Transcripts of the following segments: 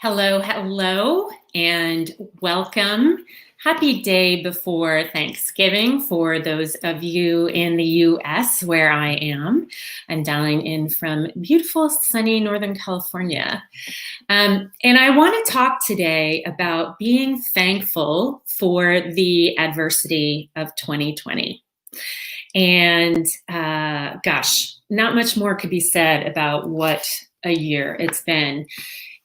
Hello, hello, and welcome. Happy day before Thanksgiving for those of you in the US where I am. I'm dialing in from beautiful, sunny Northern California. And I want to talk today about being thankful for the adversity of 2020. And gosh, not much more could be said about what a year it's been.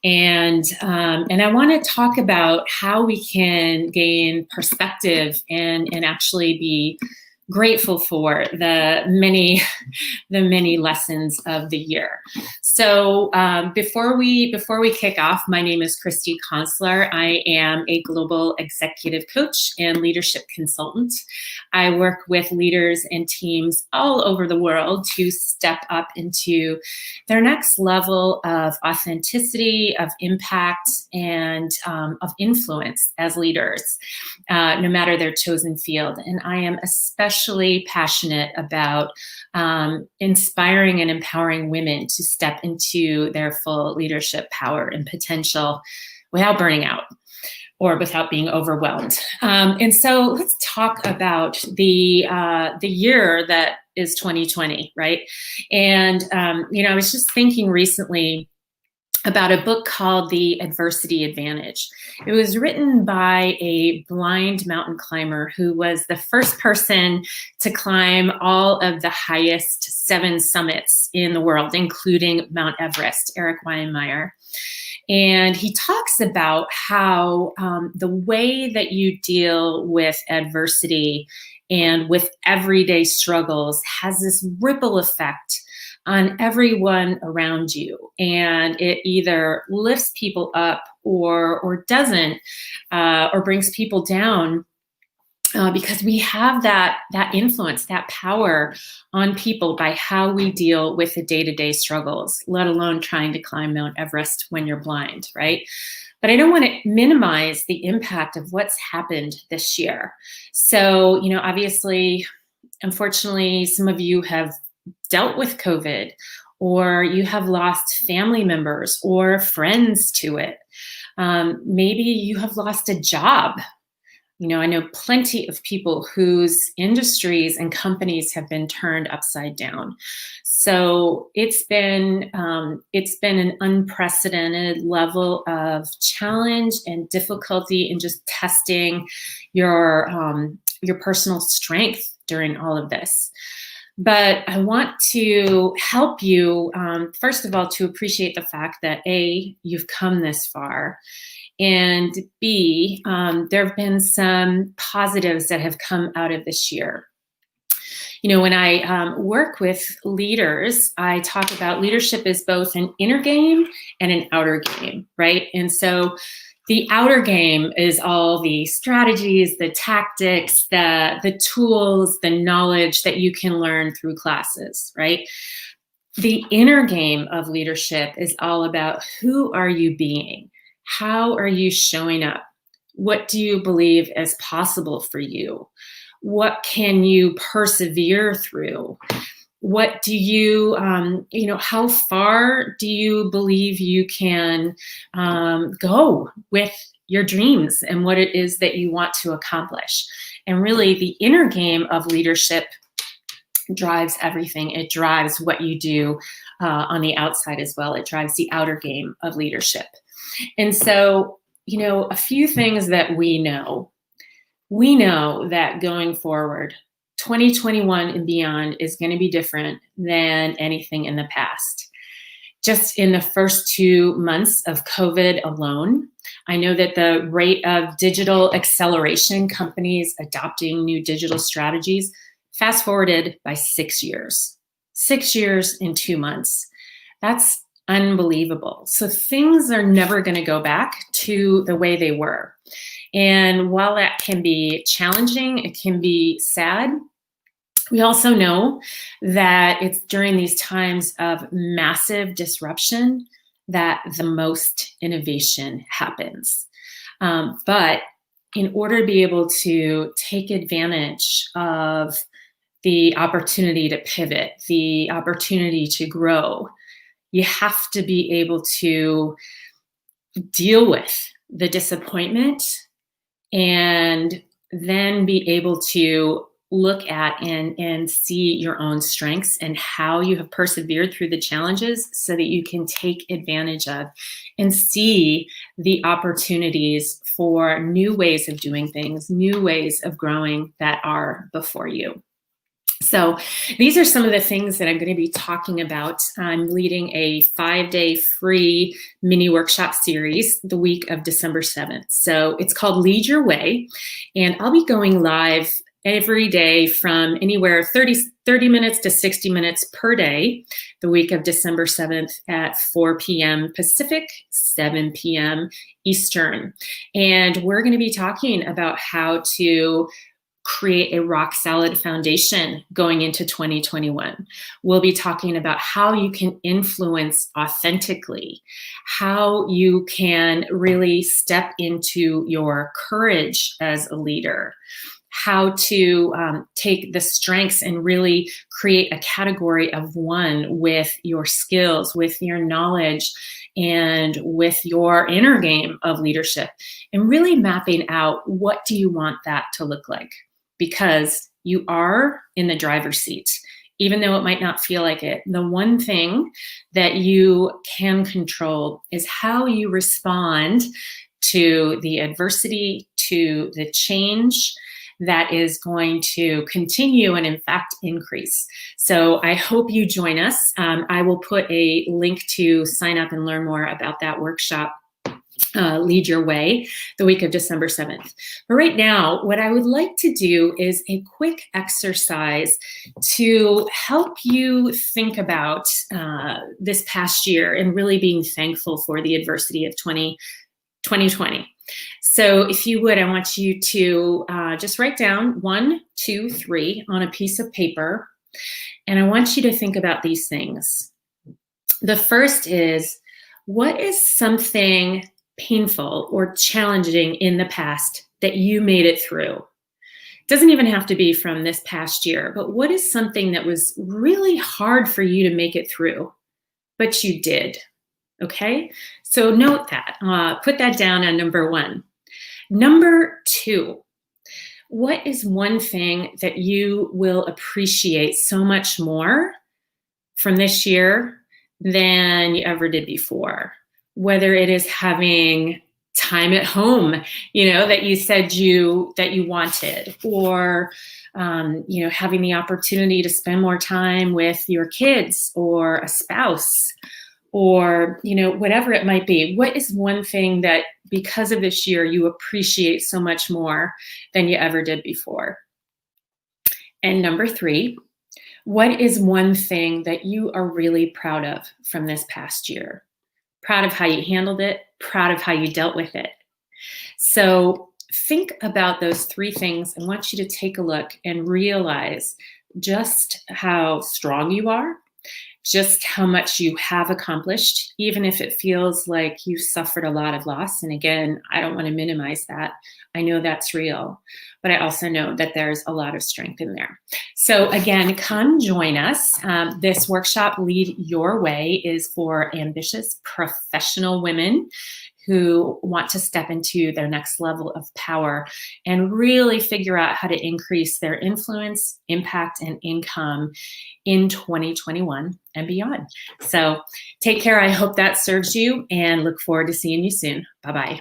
And I want to talk about how we can gain perspective and actually be grateful for the many lessons of the year. So before we kick off, my name is Christy Consular. I am a global executive coach and leadership consultant. I work with leaders and teams all over the world to step up into their next level of authenticity, of impact, and of influence as leaders, no matter their chosen field. And I am especially passionate about inspiring and empowering women to step into their full leadership power and potential without burning out or without being overwhelmed. And so let's talk about the year that is 2020, right? And I was just thinking recently about a book called The Adversity Advantage. It was written by a blind mountain climber who was the first person to climb all of the highest 7 summits in the world, including Mount Everest, Eric Weihenmayer. And he talks about how the way that you deal with adversity and with everyday struggles has this ripple effect on everyone around you. And it either lifts people up or doesn't, or brings people down. Because we have that influence, that power on people by how we deal with the day-to-day struggles, let alone trying to climb Mount Everest when you're blind, right? But I don't want to minimize the impact of what's happened this year. So, obviously, unfortunately, some of you have dealt with COVID, or you have lost family members or friends to it. Maybe you have lost a job. I know plenty of people whose industries and companies have been turned upside down. So it's been an unprecedented level of challenge and difficulty in just testing your personal strength during all of this. But I want to help you, first of all, to appreciate the fact that A, you've come this far, and B, there have been some positives that have come out of this year. When I work with leaders, I talk about leadership as both an inner game and an outer game, right? And so the outer game is all the strategies, the tactics, the tools, the knowledge that you can learn through classes, right? The inner game of leadership is all about who are you being? How are you showing up? What do you believe is possible for you? What can you persevere through? What do you, how far do you believe you can go with your dreams and what it is that you want to accomplish? And really, the inner game of leadership drives everything. It drives what you do on the outside as well. It drives the outer game of leadership. And so, a few things that we know that going forward, 2021 and beyond is going to be different than anything in the past. Just in the first 2 months of COVID alone, I know that the rate of digital acceleration, companies adopting new digital strategies, fast forwarded by 6 years. 6 years in 2 months. That's unbelievable. So things are never going to go back to the way they were. And while that can be challenging, it can be sad, we also know that it's during these times of massive disruption that the most innovation happens. But in order to be able to take advantage of the opportunity to pivot, the opportunity to grow, you have to be able to deal with the disappointment and then be able to look at and see your own strengths and how you have persevered through the challenges so that you can take advantage of and see the opportunities for new ways of doing things, new ways of growing that are before you. So these are some of the things that I'm going to be talking about. I'm leading a 5-day free mini workshop series the week of December 7th. So it's called Lead Your Way, and I'll be going live every day from anywhere 30 minutes to 60 minutes per day the week of December 7th at 4 p.m. Pacific, 7 p.m. Eastern. And we're going to be talking about how to create a rock solid foundation going into 2021. We'll be talking about how you can influence authentically, how you can really step into your courage as a leader, how to take the strengths and really create a category of one with your skills, with your knowledge, and with your inner game of leadership, and really mapping out what do you want that to look like. Because you are in the driver's seat, even though it might not feel like it. The one thing that you can control is how you respond to the adversity, to the change that is going to continue and in fact increase. So I hope you join us. I will put a link to sign up and learn more about that workshop, Lead Your Way, the week of December 7th. But right now, what I would like to do is a quick exercise to help you think about this past year and really being thankful for the adversity of 2020. So if you would, I want you to just write down 1, 2, 3 on a piece of paper. And I want you to think about these things. The first is, what is something painful or challenging in the past that you made it through? It doesn't even have to be from this past year, but what is something that was really hard for you to make it through, but you did? Okay, so note that, put that down on number 1. Number 2, what is one thing that you will appreciate so much more from this year than you ever did before? Whether it is having time at home, that you said that you wanted, or having the opportunity to spend more time with your kids or a spouse, or whatever it might be. What is one thing that because of this year you appreciate so much more than you ever did before? And number 3, what is one thing that you are really proud of from this past year? Proud of how you handled it, proud of how you dealt with it. So think about those 3 things. I want you to take a look and realize just how strong you are, just how much you have accomplished, even if it feels like you suffered a lot of loss. And again, I don't want to minimize that. I know that's real, but I also know that there's a lot of strength in there. So again, come join us. This workshop, Lead Your Way, is for ambitious professional women who want to step into their next level of power and really figure out how to increase their influence, impact, and income in 2021 and beyond. So take care. I hope that serves you and look forward to seeing you soon. Bye-bye.